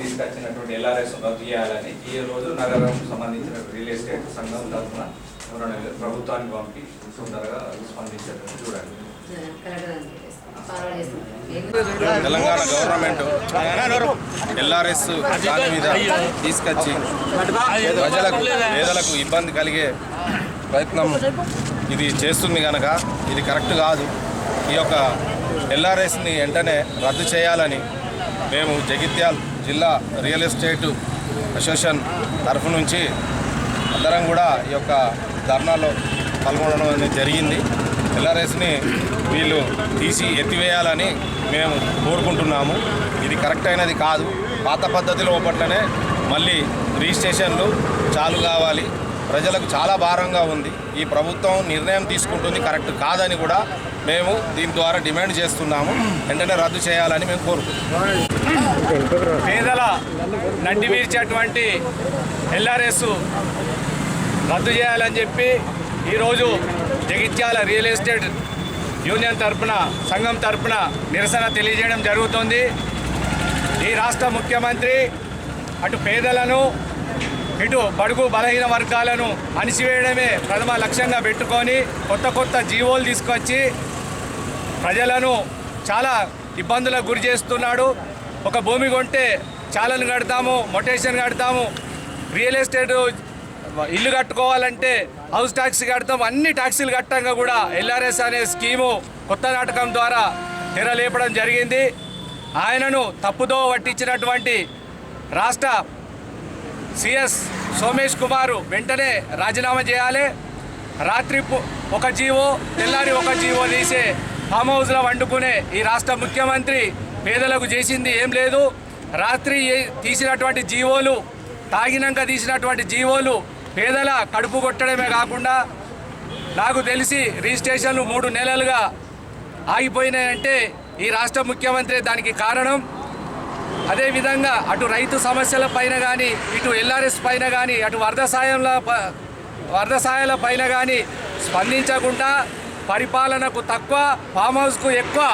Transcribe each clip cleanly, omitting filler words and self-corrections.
తీసుకొచ్చినటువంటి ఎల్ఆర్ఎస్ రద్దు చేయాలని ఈ రోజు నగరం సంబంధించిన రియల్ ఎస్టేట్ సంఘం తరఫున ప్రభుత్వానికి పంపి తొందరగా స్పందించారు చూడండి. తెలంగాణ గవర్నమెంట్ ఎల్ఆర్ఎస్ దాని మీద తీసుకొచ్చి పేదలకు ఇబ్బంది కలిగే ప్రయత్నం ఇది చేస్తుంది కనుక ఇది కరెక్ట్ కాదు. ఈ యొక్క ఎల్ఆర్ఎస్ని వెంటనే రద్దు చేయాలని మేము జగిత్యాల జిల్లా రియల్ ఎస్టేట్ అసోసియేషన్ తరఫు నుంచి అందరం కూడా ఈ యొక్క ధర్నాలో పాల్గొనడం అనేది జరిగింది. ఎల్ఆర్ఎస్ని వీళ్ళు తీసి ఎత్తివేయాలని మేము కోరుకుంటున్నాము. ఇది కరెక్ట్ అయినది కాదు. పాత పద్ధతిలో పట్లనే మళ్ళీ రిజిస్ట్రేషన్లు చాలు కావాలి. ప్రజలకు చాలా భారంగా ఉంది. ఈ ప్రభుత్వం నిర్ణయం తీసుకుంటుంది కరెక్ట్ కాదని కూడా మేము దీని ద్వారా డిమాండ్ చేస్తున్నాము. వెంటనే రద్దు చేయాలని మేము కోరుకుంటున్నాము. పేదల నడ్డి వీర్చేటువంటి ఎల్ఆర్ఎస్ రద్దు చేయాలని చెప్పి ఈరోజు జగిత్యాల రియల్ ఎస్టేట్ యూనియన్ తరఫున సంఘం తరఫున నిరసన తెలియజేయడం జరుగుతుంది. ఈ రాష్ట్ర ముఖ్యమంత్రి అటు పేదలను ఇటు బడుగు బలహీన వర్గాలను అణిచివేయడమే ప్రథమ లక్ష్యంగా పెట్టుకొని కొత్త జీవోలు తీసుకొచ్చి ప్రజలను చాలా ఇబ్బందులకు గురి చేస్తున్నాడు. ఒక భూమి కొంటే చాలను కడతాము, మొటేషన్ కడతాము, రియల్ ఎస్టేట్ ఇల్లు కట్టుకోవాలంటే హౌస్ ట్యాక్స్ కడతాం, అన్ని ట్యాక్సీలు కట్టంగా కూడా ఎల్ఆర్ఎస్ అనే స్కీము కొత్త నాటకం ద్వారా తెరలేపడం జరిగింది. ఆయనను తప్పుదో పట్టించినటువంటి రాష్ట్ర సిఎస్ సోమేష్ కుమారు వెంటనే రాజీనామా చేయాలి. రాత్రి ఒక జీవో తెల్లారి ఒక జీవో తీసే ఫామ్ హౌస్లో వండుకునే ఈ రాష్ట్ర ముఖ్యమంత్రి పేదలకు చేసింది ఏం లేదు. రాత్రి తీసినటువంటి జీవోలు, తాగినాక తీసినటువంటి జీవోలు పేదల కడుపు కొట్టడమే కాకుండా నాకు తెలిసి రిజిస్ట్రేషన్లు 3 నెలలుగా ఆగిపోయినాయంటే ఈ రాష్ట్ర ముఖ్యమంత్రి దానికి కారణం. అదేవిధంగా అటు రైతు సమస్యల పైన కానీ, ఇటు ఎల్ఆర్ఎస్ పైన కానీ, అటు వరద సాయాల పైన కానీ స్పందించకుండా పరిపాలనకు తక్కువ, ఫామ్ హౌస్కు ఎక్కువ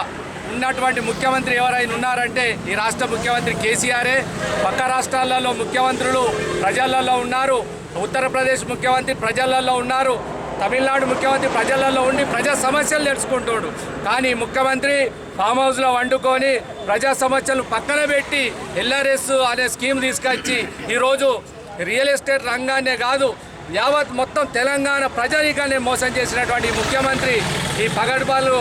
ఉన్నటువంటి ముఖ్యమంత్రి ఎవరైనా ఉన్నారంటే ఈ రాష్ట్ర ముఖ్యమంత్రి కేసీఆరే. పక్క రాష్ట్రాలలో ముఖ్యమంత్రులు ప్రజలలో ఉన్నారు. ఉత్తరప్రదేశ్ ముఖ్యమంత్రి ప్రజలలో ఉన్నారు. తమిళనాడు ముఖ్యమంత్రి ప్రజలలో ఉండి ప్రజా సమస్యలు తెలుసుకుంటాడు. కానీ ముఖ్యమంత్రి ఫామ్ హౌస్లో వండుకొని ప్రజా సమస్యలు పక్కన పెట్టి ఎల్ఆర్ఎస్ అనే స్కీమ్ తీసుకొచ్చి ఈరోజు రియల్ ఎస్టేట్ రంగాన్నే కాదు యావత్ మొత్తం తెలంగాణ ప్రజానీకాన్ని మోసం చేసినటువంటి ముఖ్యమంత్రి, ఈ పగడ్బాలు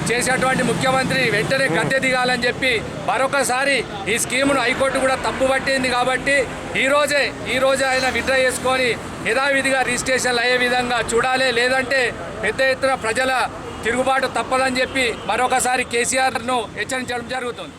చేసేటువంటి ముఖ్యమంత్రి వెంటనే గద్దె దిగాలని చెప్పి మరొకసారి ఈ స్కీమును హైకోర్టు కూడా తప్పుపట్టింది. కాబట్టి ఈ రోజే ఆయన విత్డ్రా చేసుకొని యథావిధిగా రిజిస్ట్రేషన్లు అయ్యే విధంగా చూడాలి. లేదంటే పెద్ద ఎత్తున ప్రజల తిరుగుబాటు తప్పదని చెప్పి మరొకసారి కేసీఆర్ను హెచ్చరించడం జరుగుతుంది.